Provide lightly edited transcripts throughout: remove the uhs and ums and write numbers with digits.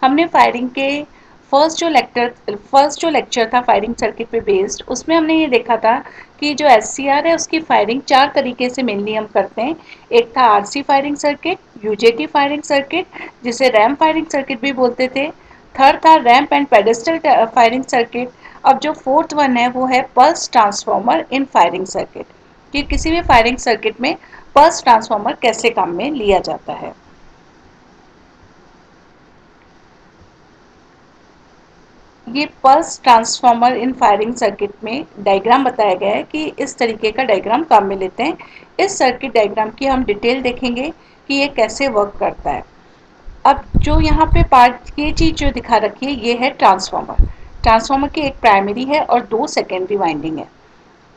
हमने फायरिंग के फर्स्ट जो लेक्चर था फायरिंग सर्किट पे बेस्ड, उसमें हमने ये देखा था कि जो एससीआर है उसकी फायरिंग 4 तरीके से मेनली हम करते हैं। एक था RC firing circuit, UJT firing circuit जिसे रैम फायरिंग सर्किट भी बोलते थे। थर्ड था ramp and pedestal firing circuit. अब जो फोर्थ वन है वो है पल्स ट्रांसफॉर्मर इन फायरिंग सर्किट, कि किसी भी फायरिंग सर्किट में पल्स ट्रांसफॉर्मर कैसे काम में लिया जाता है। ये पल्स ट्रांसफॉर्मर इन फायरिंग सर्किट में डायग्राम बताया गया है कि इस तरीके का डायग्राम काम में लेते हैं। इस सर्किट डायग्राम की हम डिटेल देखेंगे कि ये कैसे वर्क करता है। अब जो यहाँ पे पार्ट ये चीज़ जो दिखा रखी है ये है ट्रांसफॉर्मर। ट्रांसफॉर्मर की एक प्राइमरी है और 2 सेकेंडरी वाइंडिंग है,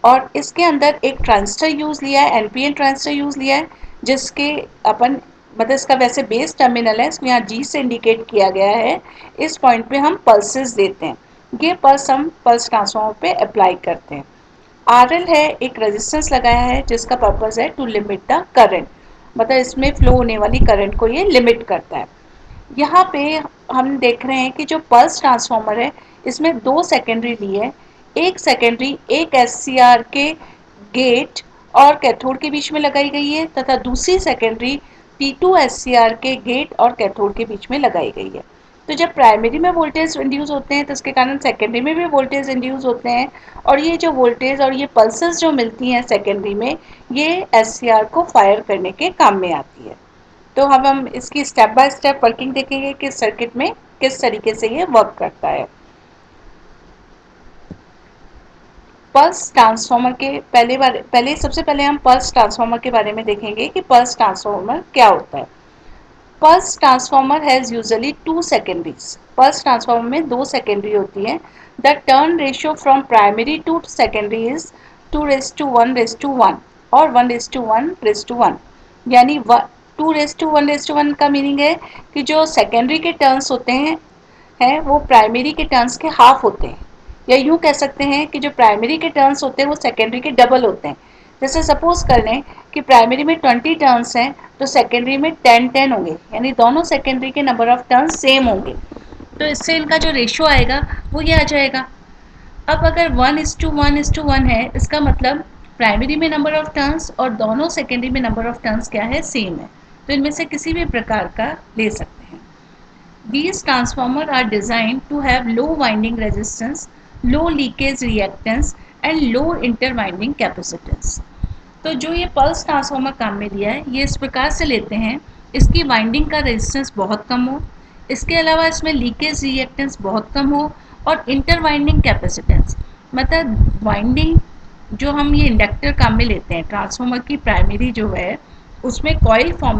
और इसके अंदर एक ट्रांजिस्टर यूज़ लिया है, एनपीएन ट्रांजिस्टर यूज़ लिया है, जिसके अपन मतलब इसका वैसे बेस टर्मिनल है, इसमें यहाँ जी से इंडिकेट किया गया है। इस पॉइंट पे हम पल्सेस देते हैं, ये पल्स हम पल्स ट्रांसफॉर्मर पे अप्लाई करते हैं। आरएल है, एक रेजिस्टेंस लगाया है जिसका पर्पज़ है टू लिमिट द करंट, मतलब इसमें फ्लो होने वाली करंट को ये लिमिट करता है। यहाँ पे हम देख रहे हैं कि जो पल्स ट्रांसफॉर्मर है इसमें 2 सेकेंडरी ली है। एक सेकेंडरी एक एससीआर के गेट और कैथोड के बीच में लगाई गई है, तथा दूसरी सेकेंडरी T2 एससीआर के गेट और कैथोड के बीच में लगाई गई है। तो जब प्राइमरी में वोल्टेज इंड्यूस होते हैं तो इसके कारण सेकेंडरी में भी वोल्टेज इंड्यूस होते हैं, और ये जो वोल्टेज और ये पल्सेस जो मिलती हैं सेकेंडरी में, ये एससीआर को फायर करने के काम में आती है। तो हम इसकी स्टेप बाय स्टेप वर्किंग देखेंगे कि सर्किट में किस तरीके से ये वर्क करता है। पल्स ट्रांसफॉर्मर के पहले सबसे पहले हम पल्स ट्रांसफॉर्मर के बारे में देखेंगे कि पल्स ट्रांसफॉर्मर क्या होता है। Pulse transformer has usually 2 secondaries. Pulse transformer में 2 सेकेंडरी होती है। The turn ratio from primary to secondary is 2:1:1 और 1:1:1, यानी 2:1:1 का मीनिंग है कि जो सेकेंडरी के टर्न्स होते हैं वो प्राइमरी के टर्न्स के हाफ होते हैं, या यूं कह सकते हैं कि जो प्राइमरी के टर्न्स होते हैं वो सेकेंडरी के डबल होते हैं। जैसे सपोज कर लें कि प्राइमरी में 20 टर्न्स हैं तो सेकेंडरी में 10 होंगे, यानी दोनों सेकेंडरी के नंबर ऑफ टर्न्स सेम होंगे, तो इससे इनका जो रेशियो आएगा वो ये आ जाएगा। अब अगर 1:1:1 है, इसका मतलब प्राइमरी में नंबर ऑफ टर्न्स और दोनों सेकेंडरी में नंबर ऑफ टर्न्स क्या है, सेम है, तो इनमें से किसी भी प्रकार का ले सकते हैं। These transformers are designed to have low winding resistance, low leakage reactance and low interwinding capacitance। तो जो ये पल्स ट्रांसफॉर्मर काम में दिया है ये इस प्रकार से लेते हैं, इसकी वाइंडिंग का रेजिस्टेंस बहुत कम हो, इसके अलावा इसमें लीकेज रिएक्टेंस बहुत कम हो, और इंटर वाइंडिंग कैपेसिटेंस, मतलब वाइंडिंग जो हम ये इंडक्टर काम में लेते हैं, ट्रांसफॉर्मर की प्राइमरी जो है उसमें कॉइल फॉर्म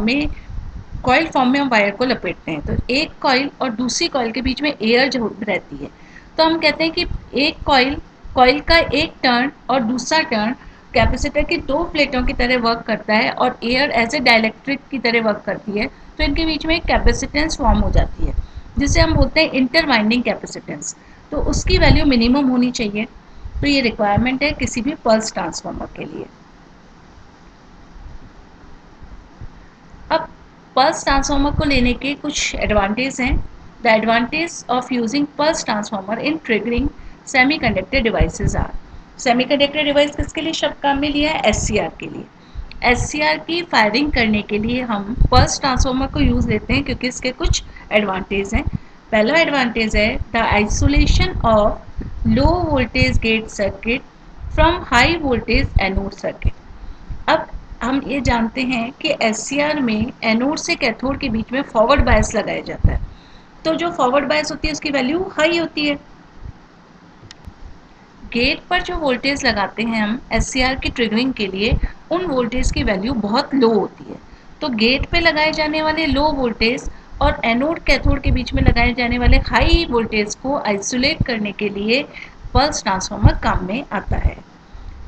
में हम वायर को लपेटते हैं, तो एक कॉइल और दूसरी कॉइल के बीच में एयर जो रहती है, तो हम कहते हैं कि एक कॉइल का एक टर्न और दूसरा टर्न कैपेसिटर की 2 प्लेटों की तरह वर्क करता है, और एयर एज ए डाइलेक्ट्रिक की तरह वर्क करती है, तो इनके बीच में एक कैपेसिटेंस फॉर्म हो जाती है जिसे हम बोलते हैं इंटर वाइंडिंग कैपेसिटेंस। तो उसकी वैल्यू मिनिमम होनी चाहिए, तो ये रिक्वायरमेंट है किसी भी पल्स ट्रांसफॉर्मर के लिए। अब पल्स ट्रांसफॉर्मर को लेने के कुछ एडवांटेज हैं। The advantage of using pulse transformer in triggering semiconductor devices are. Semiconductor device किसके लिए शब्द काम में लिया है, एससीआर के लिए। एससीआर की फायरिंग करने के लिए हम पल्स ट्रांसफॉर्मर को यूज़ लेते हैं क्योंकि इसके कुछ एडवांटेज हैं। पहला एडवांटेज है the isolation of low voltage gate circuit from high voltage anode circuit. अब हम ये जानते हैं कि एससीआर में एनोड से कैथोड के बीच में फॉरवर्ड बायस लगाया जाता है, तो जो फॉरवर्ड बायस होती है उसकी वैल्यू हाई होती है। गेट पर जो वोल्टेज लगाते हैं हम एससीआर की ट्रिगरिंग के लिए, उन वोल्टेज की वैल्यू बहुत लो होती है, तो गेट पे लगाए जाने वाले लो वोल्टेज और एनोड कैथोड के बीच में लगाए जाने वाले हाई वोल्टेज को आइसोलेट करने के लिए पल्स ट्रांसफॉर्मर काम में आता है।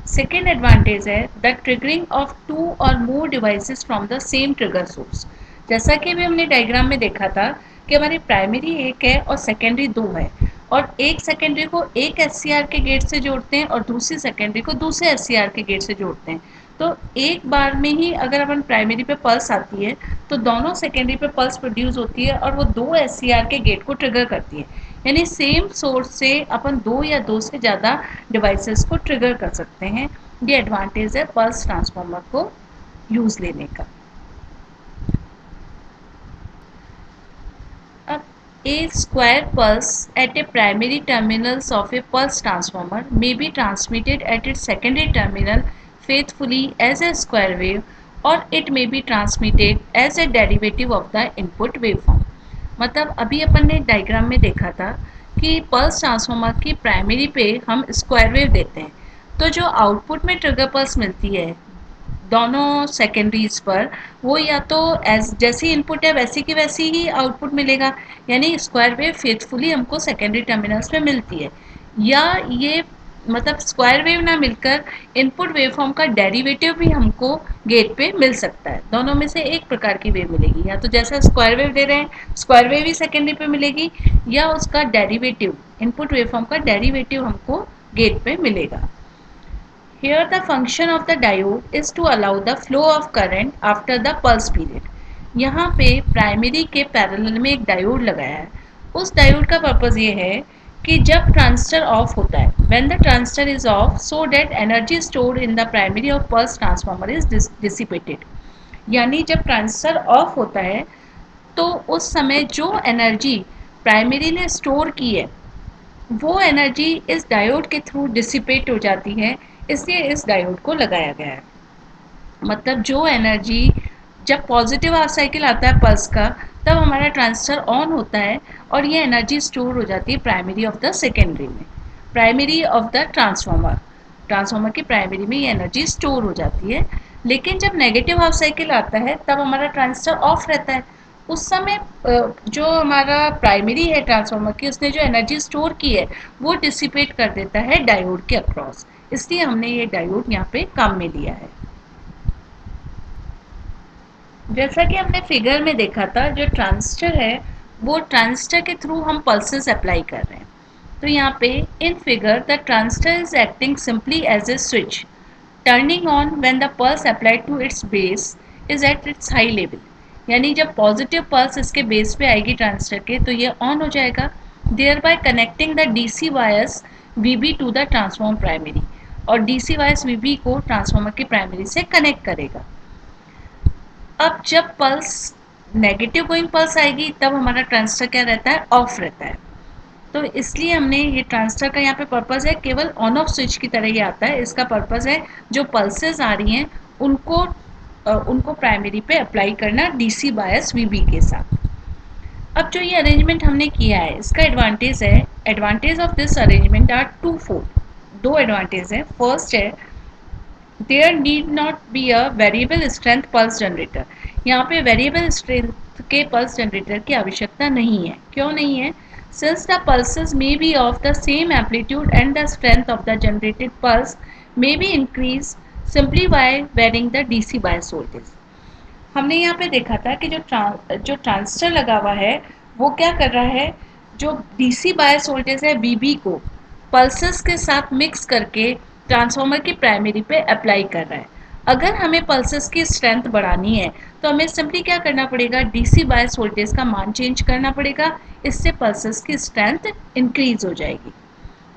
सेकेंड एडवांटेज है द ट्रिगरिंग ऑफ 2 और more devices from the same trigger source. जैसा कि अभी हमने डायग्राम में देखा था कि हमारी प्राइमरी एक है और सेकेंडरी 2 है, और एक सेकेंडरी को एक एससीआर के गेट से जोड़ते हैं और दूसरी सेकेंडरी को दूसरे एससीआर के गेट से जोड़ते हैं, तो एक बार में ही अगर अपन प्राइमरी पे पल्स आती है तो दोनों सेकेंडरी पे पल्स प्रोड्यूस होती है और वो दो एससीआर के गेट को ट्रिगर करती है। यानी सेम सोर्स से अपन दो या दो से ज़्यादा डिवाइसेस को ट्रिगर कर सकते हैं। ये एडवांटेज है पल्स ट्रांसफार्मर को यूज़ लेने का। अब a square pulse at a primary terminals of a pulse transformer may be transmitted at its secondary terminal faithfully as a square wave, or it may be transmitted as a derivative of the input waveform। मतलब अभी अपन ने diagram में देखा था कि pulse transformer की primary पे हम स्क्वायर वेव देते हैं, तो जो आउटपुट में ट्रिगर पल्स मिलती है दोनों सेकेंडरीज पर, वो या तो एज जैसी इनपुट है वैसी की वैसी ही आउटपुट मिलेगा, यानी स्क्वायर वेव फेथफुली हमको सेकेंडरी टर्मिनल्स में मिलती है, या ये मतलब स्क्वायर वेव ना मिलकर इनपुट वेवफॉर्म का डेरिवेटिव भी हमको गेट पे मिल सकता है। दोनों में से एक प्रकार की वेव मिलेगी, या तो जैसा स्क्वायर वेव दे रहे हैं स्क्वायर वेव ही सेकेंडरी पे मिलेगी, या उसका डेरिवेटिव इनपुट वेवफॉर्म का डेरिवेटिव हमको गेट पे मिलेगा। Here the function of the diode is to allow the flow of current after the pulse period। यहाँ पे प्राइमरी के पैरेलल में एक डायोड लगाया है। उस डायोड का पर्पज़ ये है कि जब ट्रांजिस्टर ऑफ होता है, when the transistor is off, so that energy stored in the primary of pulse transformer is dissipated। यानी जब ट्रांजिस्टर ऑफ होता है तो उस समय जो एनर्जी प्राइमरी ने स्टोर की है वो एनर्जी इस डायोड के थ्रू डिसिपेट हो जाती है, इसलिए इस डायोड को लगाया गया है। मतलब जो एनर्जी जब पॉजिटिव हाफ साइकिल आता है पल्स का, तब हमारा ट्रांजिस्टर ऑन होता है और ये एनर्जी स्टोर हो जाती है प्राइमरी ऑफ द सेकेंडरी में, प्राइमरी ऑफ द ट्रांसफार्मर की प्राइमरी में ये एनर्जी स्टोर हो जाती है। लेकिन जब नेगेटिव हाफ साइकिल आता है तब हमारा ट्रांजिस्टर ऑफ रहता है। उस समय जो हमारा प्राइमरी है ट्रांसफार्मर की, उसने जो एनर्जी स्टोर की है वो डिसिपेट कर देता है डायोड के अक्रॉस, इसलिए हमने ये डायोड यहाँ पे काम में लिया है। जैसा कि हमने फिगर में देखा था, जो ट्रांजिस्टर है वो ट्रांजिस्टर के थ्रू हम पल्सेस अप्लाई कर रहे हैं। तो यहाँ पे in figure the transistor is acting simply as a switch, turning on when the pulse applied to its base is at its high level. यानी जब पॉजिटिव पल्स इसके बेस पे आएगी ट्रांजिस्टर के तो ये ऑन हो जाएगा, thereby connecting the DC wires VB to the transform primary, और डीसी वायर्स वीबी को ट्रांसफार्मर की प्राइमरी से कनेक्ट करेगा। अब जब पल्स नेगेटिव गोइंग पल्स आएगी तब हमारा ट्रांजिस्टर क्या रहता है, ऑफ रहता है। तो इसलिए हमने ये ट्रांजिस्टर का यहाँ पे पर्पज़ है केवल ऑन ऑफ स्विच की तरह ही आता है। इसका पर्पज़ है जो पल्सेस आ रही हैं उनको प्राइमरी पे अप्लाई करना डीसी बायस वीबी के साथ। अब जो ये अरेंजमेंट हमने किया है इसका एडवांटेज है, advantage of this arrangement are twofold, दो एडवांटेज है। फर्स्ट है there need not be a variable strength pulse generator. यहाँ पे वेरिएबल स्ट्रेंथ के पल्स जनरेटर की आवश्यकता नहीं है। क्यों नहीं है? Since the pulses may be of the same amplitude and the strength of the generated pulse may be increased simply by varying the DC bias voltage। हमने यहाँ पे देखा था कि जो ट्रांजिस्टर लगा हुआ है वो क्या कर रहा है, जो डीसी बायस वोल्टेज है वीबी को पल्सेस के साथ मिक्स करके ट्रांसफार्मर की प्राइमरी पे अप्लाई कर रहा है। अगर हमें पल्सेस की स्ट्रेंथ बढ़ानी है तो हमें सिंपली क्या करना पड़ेगा, डीसी बायस वोल्टेज का मान चेंज करना पड़ेगा, इससे पल्सेस की स्ट्रेंथ इंक्रीज हो जाएगी।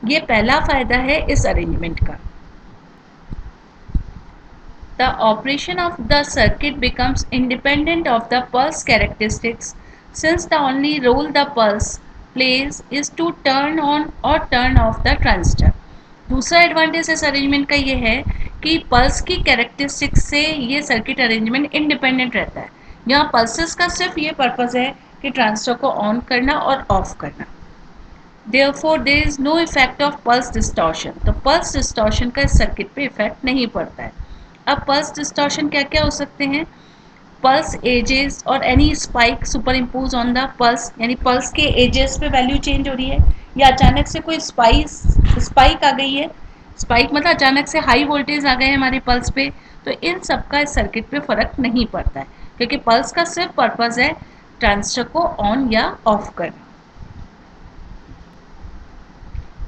ये पहला फायदा है इस अरेंजमेंट का। The operation of the circuit becomes independent of the pulse characteristics, since the only role the pulse plays is to turn on or turn off the transistor। दूसरा एडवांटेज इस अरेंजमेंट का ये है कि पल्स की characteristics से ये circuit arrangement independent रहता है। यहाँ पल्सेस का सिर्फ ये पर्पज़ है कि ट्रांजिस्टर को ऑन करना और ऑफ करना। Therefore, there is no effect of pulse distortion। तो पल्स डिस्टॉर्शन का इस सर्किट पे इफेक्ट नहीं पड़ता है। अब पल्स डिस्टॉर्शन क्या क्या हो सकते हैं, पल्स एजेस और any spike super impose on the pulse, यानी पल्स के एजेस पे वैल्यू चेंज हो रही है, या अचानक से कोई स्पाइक आ गई है, स्पाइक मतलब अचानक से हाई वोल्टेज आ गए हमारे पल्स पे, तो इन सब का इस सर्किट पे फर्क नहीं पड़ता है, क्योंकि पल्स का सिर्फ पर्पज़ है ट्रांजिस्टर को ऑन या ऑफ करना।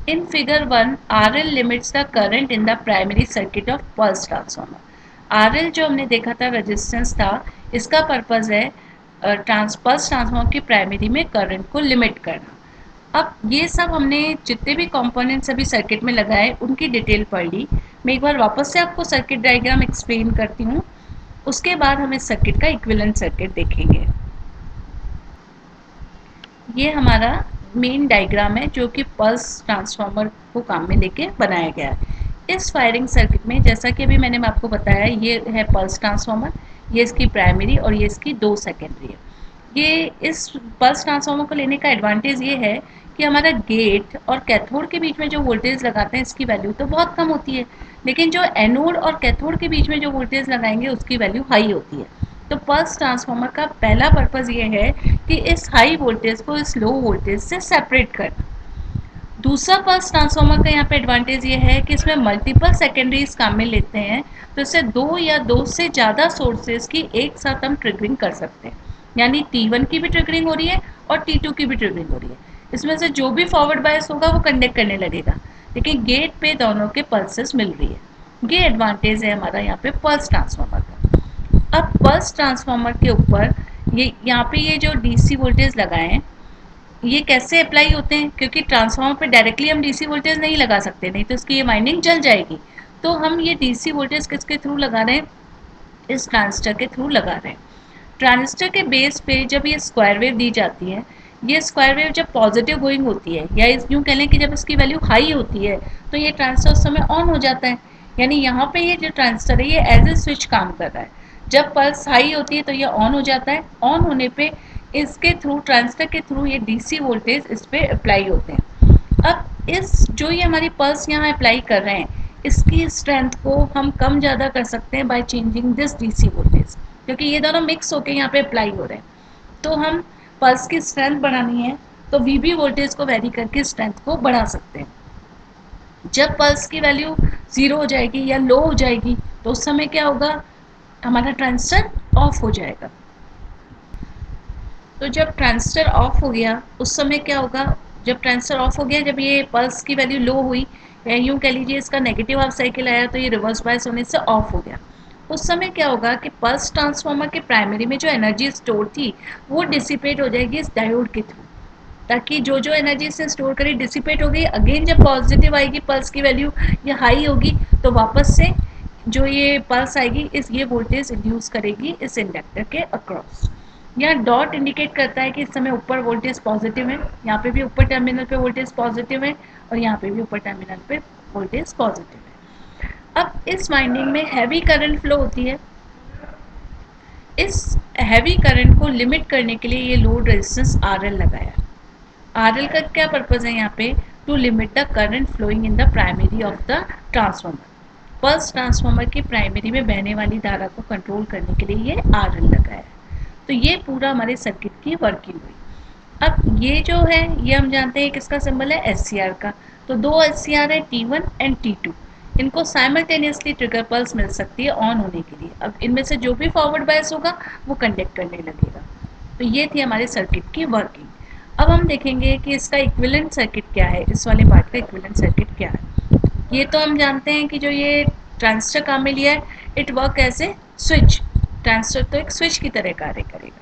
In figure 1, RL limits the current in the primary circuit of pulse transformer। RL जो हमने देखा था रेजिस्टेंस था, इसका पर्पज़ है पल्स ट्रांसफॉर्मर की प्राइमरी में करंट को लिमिट करना। अब ये सब हमने जितने भी कंपोनेंट्स अभी सर्किट में लगाए उनकी डिटेल पढ़ ली। मैं एक बार वापस से आपको सर्किट डायग्राम एक्सप्लेन करती हूँ, उसके बाद हम इस सर्किट का इक्विवेलेंट सर्किट देखेंगे। ये हमारा मेन डायग्राम है जो कि पल्स ट्रांसफार्मर को काम में लेके बनाया गया है। इस फायरिंग सर्किट में जैसा कि अभी मैंने आपको बताया, ये है पल्स ट्रांसफार्मर, ये इसकी प्राइमरी और ये इसकी 2 सेकेंडरी है। ये इस पल्स ट्रांसफार्मर को लेने का एडवांटेज ये है कि हमारा गेट और कैथोड के बीच में जो वोल्टेज लगाते हैं इसकी वैल्यू तो बहुत कम होती है, लेकिन जो एनोड और कैथोड के बीच में जो वोल्टेज लगाएंगे उसकी वैल्यू हाई होती है। तो पल्स ट्रांसफार्मर का पहला पर्पज़ ये है कि इस हाई वोल्टेज को इस लो वोल्टेज से सेपरेट करना। दूसरा पल्स ट्रांसफार्मर का यहाँ पे एडवांटेज ये है कि इसमें मल्टीपल सेकेंडरीज काम में लेते हैं, तो इससे 2 या 2 से ज़्यादा सोर्सेज की एक साथ हम ट्रिगरिंग कर सकते हैं। यानी T1 की भी ट्रिगरिंग हो रही है और T2 की भी ट्रिगरिंग हो रही है। इसमें से जो भी फॉरवर्ड बायस होगा वो कंडक्ट करने लगेगा, लेकिन गेट पे दोनों के पल्सेस मिल रही है। ये एडवांटेज है हमारा यहाँ पे पल्स ट्रांसफार्मर का। अब पल्स ट्रांसफार्मर के ऊपर ये यहाँ पे ये जो डीसी वोल्टेज लगाए हैं, ये कैसे अप्लाई होते हैं, क्योंकि ट्रांसफार्मर पे डायरेक्टली हम डीसी वोल्टेज नहीं लगा सकते, नहीं तो इसकी ये वाइंडिंग जल जाएगी। तो हम ये डीसी वोल्टेज किसके थ्रू लगा रहे हैं, इस ट्रांजिस्टर के थ्रू लगा रहे हैं। ट्रांजिस्टर के बेस पे जब ये स्क्वायर वेव दी जाती है, ये स्क्वायर वेव जब पॉजिटिव गोइंग होती है, या इस यूँ कह लें कि जब इसकी वैल्यू हाई होती है, तो ये ट्रांजिस्टर उस समय ऑन हो जाता है। यानी यहाँ पे ये जो ट्रांजिस्टर है ये एज ए स्विच काम कर रहा है। जब पल्स हाई होती है तो ये ऑन हो जाता है, ऑन होने पे इसके थ्रू, ट्रांजिस्टर के थ्रू ये डीसी वोल्टेज इस पर अप्लाई होते हैं। अब इस जो ये हमारी पल्स यहाँ अप्लाई कर रहे हैं, इसकी स्ट्रेंथ को हम कम ज़्यादा कर सकते हैं by changing this DC voltage, क्योंकि ये दोनों मिक्स होकर यहाँ पे अप्लाई हो रहे हैं। तो हम पल्स की स्ट्रेंथ बढ़ानी है तो वीबी वोल्टेज को वेरी करके स्ट्रेंथ को बढ़ा सकते हैं। जब पल्स की वैल्यू 0 हो जाएगी या लो हो जाएगी तो उस समय क्या होगा, हमारा ट्रांजिस्टर ऑफ हो जाएगा। तो जब ट्रांजिस्टर ऑफ हो गया उस समय क्या होगा, जब ट्रांजिस्टर ऑफ हो गया, जब ये पल्स की वैल्यू लो हुई, या यूँ कह लीजिए इसका नेगेटिव हाफ साइकिल आया, तो ये रिवर्स बायस होने से ऑफ हो गया। उस समय क्या होगा कि पल्स ट्रांसफार्मर के प्राइमरी में जो एनर्जी स्टोर थी वो डिसिपेट हो जाएगी इस डायोड के थ्रू, ताकि जो जो एनर्जी से स्टोर करी डिसिपेट हो गई। अगेन जब पॉजिटिव आएगी पल्स की वैल्यू या हाई होगी तो वापस से जो ये पल्स आएगी इस ये वोल्टेज इंड्यूस करेगी इस इंडक्टर के अक्रॉस। यहाँ डॉट इंडिकेट करता है कि इस समय ऊपर वोल्टेज पॉजिटिव है, यहाँ पे भी ऊपर टर्मिनल पे वोल्टेज पॉजिटिव है और यहाँ पे भी ऊपर टर्मिनल पे वोल्टेज पॉजिटिव है। अब इस वाइंडिंग में हैवी करंट फ्लो होती है। इस हैवी करंट को लिमिट करने के लिए ये लोड रेजिस्टेंस RL लगाया। RL का क्या पर्पज़ है यहाँ पे, to limit the current flowing in the primary of the transformer. Pulse transformer की प्राइमरी में बहने वाली धारा को कंट्रोल करने के लिए ये RL लगाया है। तो ये पूरा हमारे सर्किट की वर्किंग हुई। अब ये जो है ये हम जानते हैं किसका सिंबल है, SCR का। तो 2 SCR है, T1 एंड T2। इनको साइमल्टेनियसली ट्रिगर पल्स मिल सकती है ऑन होने के लिए। अब इनमें से जो भी फॉरवर्ड बायस होगा वो कंडक्ट करने लगेगा। तो ये थी हमारे सर्किट की वर्किंग। अब हम देखेंगे कि इसका इक्विवेलेंट सर्किट क्या है, इस वाले पार्ट का इक्विवेलेंट सर्किट क्या है। ये तो हम जानते हैं कि जो ये ट्रांजिस्टर काम में लिया है, it work as a switch. Transistor तो एक स्विच की तरह कार्य करेगा।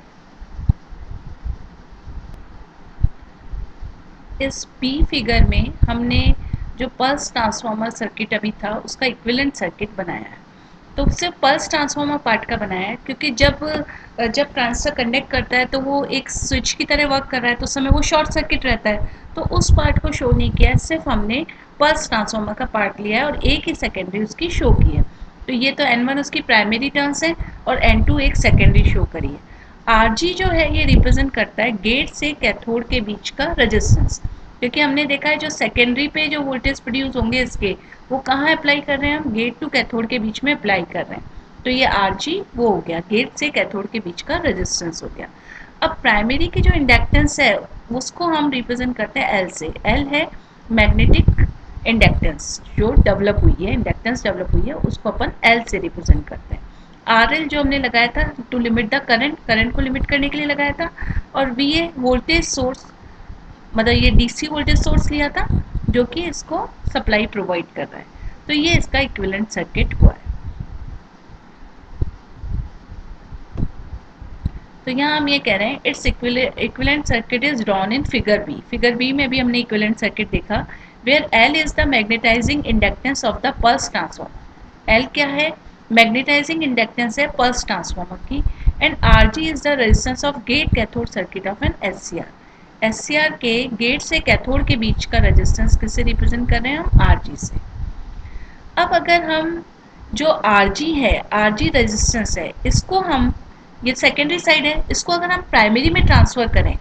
इस P फिगर में हमने जो पल्स ट्रांसफार्मर सर्किट अभी था उसका इक्विवेलेंट सर्किट बनाया है। तो सिर्फ पल्स ट्रांसफार्मर पार्ट का बनाया है, क्योंकि जब ट्रांजिस्टर कंडक्ट करता है तो वो एक स्विच की तरह वर्क कर रहा है, तो उस समय वो शॉर्ट सर्किट रहता है। तो उस पार्ट को शो नहीं किया है, सिर्फ हमने पल्स ट्रांसफार्मर का पार्ट लिया है और एक ही सेकेंडरी उसकी शो की है। तो ये तो N1 उसकी प्राइमरी टर्म्स है और N2 एक सेकेंडरी शो करी है। RG जो है ये रिप्रेजेंट करता है गेट से कैथोड के बीच का रेजिस्टेंस, क्योंकि हमने देखा है जो सेकेंडरी पे जो वोल्टेज प्रोड्यूस होंगे इसके, वो कहाँ अप्लाई कर रहे हैं, हम गेट टू कैथोड के बीच में अप्लाई कर रहे हैं। तो ये RG वो हो गया, गेट से कैथोड के बीच का रेजिस्टेंस हो गया। अब प्राइमरी की जो इंडक्टेंस है उसको हम रिप्रेजेंट करते हैं L से। L है मैग्नेटिक इंडक्टेंस जो डेवलप हुई है, इंडक्टेंस डेवलप हुई है, उसको अपन L से रिप्रेजेंट करते हैं। RL जो हमने लगाया था टू लिमिट द करंट को लिमिट करने के लिए लगाया था। और VA वोल्टेज सोर्स, मतलब ये DC वोल्टेज सोर्स लिया था जो कि इसको सप्लाई प्रोवाइड कर रहा है। तो ये इसका इक्विवेलेंट सर्किट हुआ है। तो यहाँ हम ये कह रहे हैं its equivalent circuit is drawn in figure B. Figure B में भी हमने इक्विवेलेंट सर्किट देखा, where L is the magnetising inductance of the pulse transformer. L क्या है? मैग्नेटाइजिंग इंडक्टेंस है पल्स ट्रांसफार्मर की। And R G is the resistance of gate cathode circuit of an S C R. S C R के gate से cathode के बीच का resistance किससे रिप्रेजेंट कर रहे हैं हम? आर जी से। अब अगर हम जो Rg है, Rg रेजिस्टेंस है, इसको हम, ये सेकेंडरी साइड है, इसको अगर हम प्राइमरी में ट्रांसफर करें,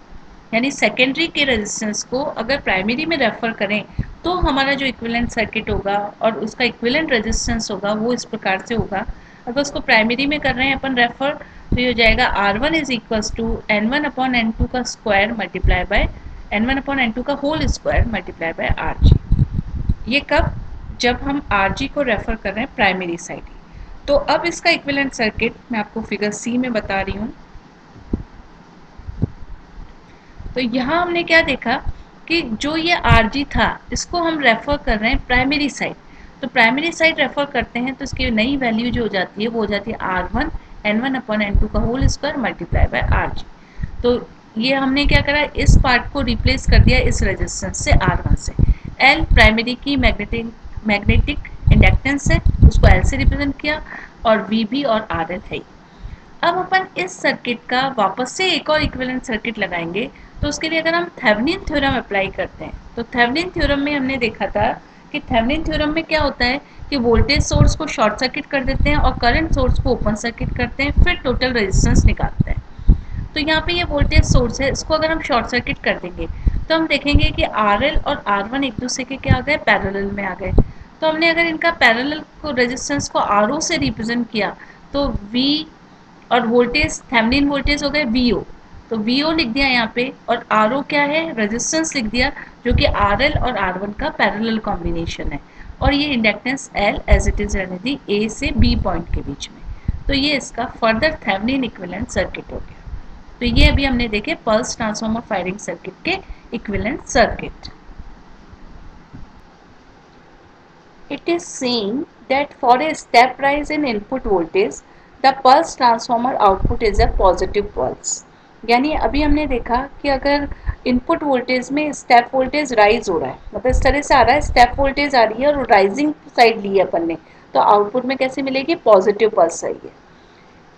यानी सेकेंडरी के रेजिस्टेंस को अगर प्राइमरी में रेफर करें, तो हमारा जो इक्विवेलेंट सर्किट होगा और उसका इक्विवेलेंट रेजिस्टेंस होगा वो इस प्रकार से होगा। अगर उसको प्राइमरी में कर रहे हैं अपन रेफर, तो ये हो जाएगा R1 is equals to N1 upon N2 का square multiply bye N1 upon N2 का whole square multiply by Rg। ये कब? जब हम Rg को रेफर कर रहे हैं प्राइमरी साइड। तो अब इसका इक्विवेलेंट सर्किट मैं आपको फिगर सी में बता रही हूँ। तो यहाँ हमने क्या देखा कि जो ये Rg था, इसको हम रेफर कर रहे हैं प्राइमरी साइड। तो प्राइमरी साइड रेफर करते हैं तो इसकी नई वैल्यू जो हो जाती है वो हो जाती है R1 N1 अपॉन N2 का whole square multiply by Rg। तो ये हमने क्या करा, इस पार्ट को रिप्लेस कर दिया इस रेजिस्टेंस से R1 से। L प्राइमरी की मैग्नेटिक इंडक्टेंस है, उसको L से रिप्रेजेंट किया, और VB और RL है। अब अपन इस सर्किट का वापस से एक और इक्विवेलेंट सर्किट लगाएंगे। तो उसके लिए अगर हम थेवेनिन थ्योरम अप्लाई करते हैं, तो थेवेनिन थ्योरम में हमने देखा था कि थेवेनिन थ्योरम में क्या होता है कि वोल्टेज सोर्स को शॉर्ट सर्किट कर देते हैं और करंट सोर्स को ओपन सर्किट करते हैं, फिर टोटल रेजिस्टेंस निकालते हैं। तो यहाँ पे ये वोल्टेज सोर्स है, इसको अगर हम शॉर्ट सर्किट कर देंगे तो हम देखेंगे कि RL और R1 एक दूसरे के क्या आ गए? पैरेलल में आ गए। तो हमने अगर इनका पैरेलल को रेजिस्टेंस को RO से रिप्रेजेंट किया, तो V और वोल्टेज थेवेनिन वोल्टेज हो गए VO, तो VO लिख दिया यहाँ पे, और RO क्या है? रेजिस्टेंस लिख दिया, जो कि RL और R1 का पैरेलल कॉम्बिनेशन है। और ये inductance L as it is रहने दी A से B पॉइंट के बीच में। तो ये इसका फर्दर थेवेनिन इक्विवेलेंट सर्किट हो गया। तो ये अभी हमने देखे पल्स ट्रांसफार्मर फायरिंग सर्किट के equivalent circuit. It is seen that for a step rise in input voltage, the pulse transformer output is a positive pulse। यानी अभी हमने देखा कि अगर इनपुट वोल्टेज में स्टेप वोल्टेज राइज हो रहा है, मतलब इस तरह से आ रहा है, स्टेप वोल्टेज आ रही है और राइजिंग साइड ली है अपन ने, तो आउटपुट में कैसे मिलेगी? पॉजिटिव पल्स आई है।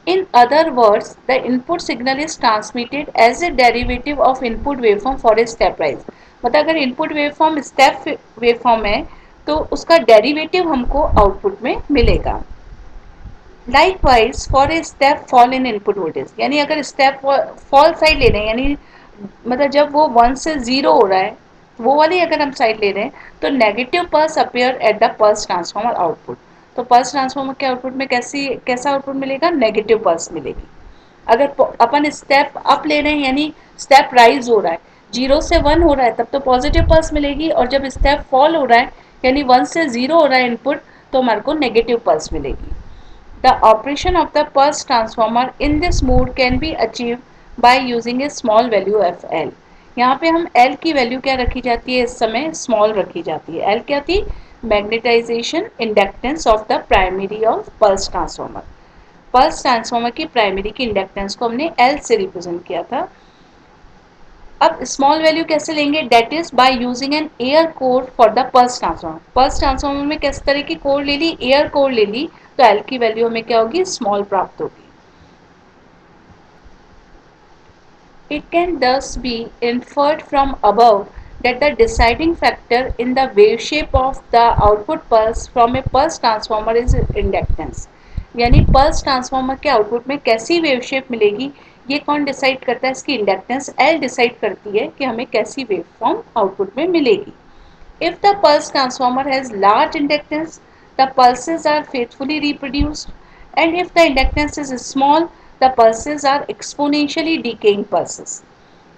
In other words, the input signal is transmitted as a derivative of input waveform for a step rise। मतलब अगर इनपुट वेवफॉर्म स्टेप वेवफॉर्म है तो उसका डेरिवेटिव हमको आउटपुट में मिलेगा। Likewise for a step fall in input voltage, यानी अगर स्टेप फॉल साइड ले रहे हैं, यानी मतलब जब वो 1 से 0 हो रहा है, वो वाली अगर हम साइड ले रहे हैं, तो negative pulse appear at the pulse transformer output. तो पल्स ट्रांसफार्मर के आउटपुट में कैसा आउटपुट मिलेगा? नेगेटिव पल्स मिलेगी। अगर अपन स्टेप अप ले रहे हैं, यानी स्टेप राइज हो रहा है, 0 से 1 हो रहा है, तब तो पॉजिटिव पल्स मिलेगी, और जब स्टेप फॉल हो रहा है, यानी 1 से 0 हो रहा है इनपुट, तो हमारे को नेगेटिव पल्स मिलेगी। The operation of the pulse transformer in this mode can be achieved by using a small value of L। यहाँ पे हम L की वैल्यू क्या रखी जाती है? इस समय स्मॉल रखी जाती है। L क्या थी? Magnetisation inductance of the primary of pulse transformer. Pulse transformer की प्राइमरी की इंडक्टेंस को हमने L से रिप्रेजेंट किया था। अब स्मॉल वैल्यू कैसे लेंगे? That is by using an air core for the pulse transformer. Pulse transformer में किस तरह की कोर ले ली? एयर कोर ले ली, तो एल की वैल्यू हमें क्या होगी? स्मॉल प्राप्त होगी। It can thus be inferred from above that the deciding factor in the wave shape of the output pulse from a pulse transformer is inductance। यानी पल्स ट्रांसफार्मर के आउटपुट में कैसी वेव शेप मिलेगी, ये कौन decide करता है? इसकी इंडक्टेंस एल डिसाइड करती है कि हमें कैसी वेव फॉर्म आउटपुट में मिलेगी। If the pulse transformer has large inductance, the pulses are faithfully reproduced, and if the inductance is small, the pulses are exponentially decaying pulses।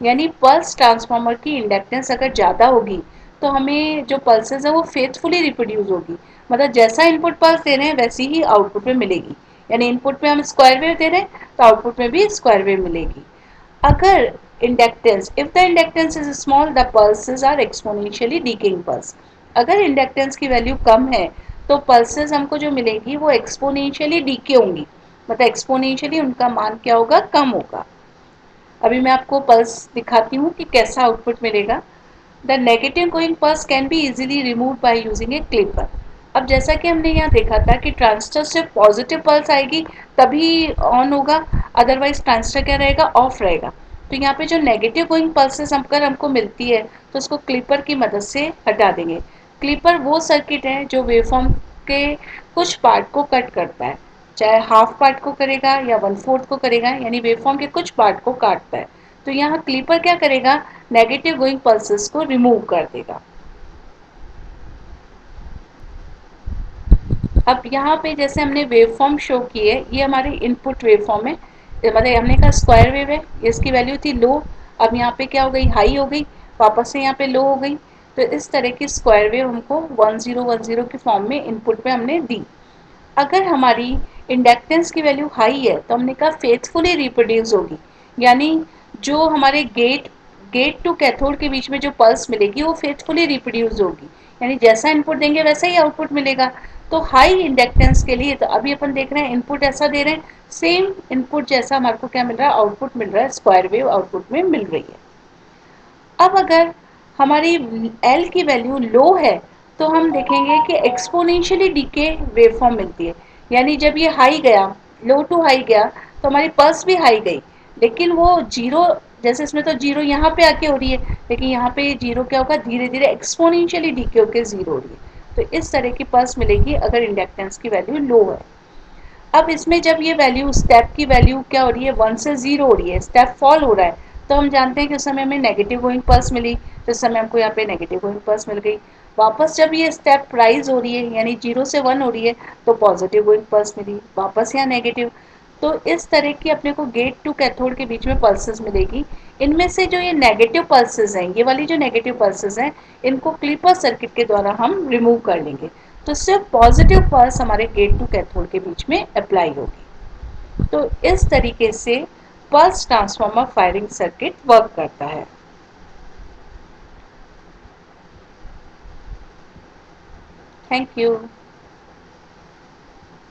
यानी पल्स ट्रांसफार्मर की inductance अगर ज़्यादा होगी तो हमें जो पल्सेस है वो फेथफुली रिप्रोड्यूस होगी, मतलब जैसा इनपुट पल्स दे रहे हैं वैसी ही आउटपुट में मिलेगी। यानी इनपुट में हम स्क्वायर वेव दे रहे हैं तो आउटपुट में भी स्क्वायर वेव मिलेगी। अगर inductance, if the inductance is small, the pulses are exponentially decaying pulse। अगर इंडक्टेंस की वैल्यू कम है तो पल्सेस हमको जो मिलेगी वो एक्सपोनेंशियली डीके होंगी, मतलब एक्सपोनेंशियली उनका मान क्या होगा? कम होगा। अभी मैं आपको पल्स दिखाती हूँ कि कैसा आउटपुट मिलेगा। The negative going pulse can be easily remove by using A clipper. अब जैसा कि हमने यहाँ देखा था कि ट्रांजिस्टर से पॉजिटिव पल्स आएगी तभी ऑन होगा, अदरवाइज ट्रांजिस्टर क्या रहेगा, ऑफ रहेगा। तो यहाँ पे जो नेगेटिव गोइंग पल्सेस अगर हमको मिलती है तो उसको क्लिपर की मदद से हटा देंगे। क्लिपर वो सर्किट है जो वेवफॉर्म के कुछ पार्ट को कट करता है, चाहे हाफ पार्ट को करेगा या वन फोर्थ को करेगा, यानी वेवफॉर्म के कुछ पार्ट को काटता है। तो यहाँ क्लिपर क्या करेगा, नेगेटिव गोइंग पल्सेस को रिमूव कर देगा। अब यहाँ पे जैसे हमने वेवफॉर्म शो की है, ये हमारे इनपुट वेवफॉर्म है, मतलब हमने कहा स्क्वायर वेव है, इसकी वैल्यू थी लो, अब यहाँ पे क्या हो गई, हाई हो गई, वापस से यहाँ पे लो हो गई। तो इस तरह की स्क्वायर वेव हमको 1010 के फॉर्म में इनपुट पे हमने दी। अगर हमारी इंडक्टेंस की वैल्यू हाई है तो हमने कहा फेथफुली रिप्रोड्यूस होगी, यानी जो हमारे गेट टू कैथोड के बीच में जो पल्स मिलेगी वो फेथफुली रिप्रोड्यूस होगी, यानी जैसा इनपुट देंगे वैसा ही आउटपुट मिलेगा। तो हाई इंडक्टेंस के लिए तो अभी अपन देख रहे हैं इनपुट ऐसा दे रहे हैं, सेम इनपुट जैसा हमारे को क्या मिल रहा है, आउटपुट मिल रहा है, स्क्वायर वेव आउटपुट में मिल रही है। अब अगर हमारी L की वैल्यू लो है तो हम देखेंगे कि एक्सपोनेंशियली डीके वेवफॉर्म मिलती है, यानी जब ये हाई गया, लो टू हाई गया, तो हमारी पल्स भी हाई गई, लेकिन वो जीरो, जैसे इसमें तो जीरो यहाँ पे आके हो रही है, लेकिन यहाँ पे जीरो क्या होगा, धीरे धीरे एक्सपोनेंशियली डीके होकर जीरो हो रही है। तो इस तरह की पल्स मिलेगी अगर इंडक्टेंस की वैल्यू लो है। अब इसमें जब ये वैल्यू स्टेप की वैल्यू क्या हो रही है, 1 से 0 हो रही है, स्टेप फॉल हो रहा है, तो हम जानते हैं कि उस समय हमें नेगेटिव गोइंग पल्स मिली, तो इस समय हमको यहाँ पे नेगेटिव गोइंग पल्स मिल गई। वापस जब ये स्टेप राइज हो रही है, यानी 0 से 1 हो रही है, तो पॉजिटिव गोइंग पल्स मिली, वापस यहाँ नेगेटिव। तो इस तरह की अपने को गेट टू कैथोड के बीच में पल्सेस मिलेगी। इनमें से जो ये नेगेटिव पल्सेस हैं, ये वाली जो नेगेटिव पल्सेस हैं, इनको क्लीपर सर्किट के द्वारा हम रिमूव कर लेंगे, तो सिर्फ पॉजिटिव पल्स हमारे गेट टू कैथोड के बीच में अप्लाई होगी। तो इस तरीके से pulse transformer firing circuit work करता है। Thank you.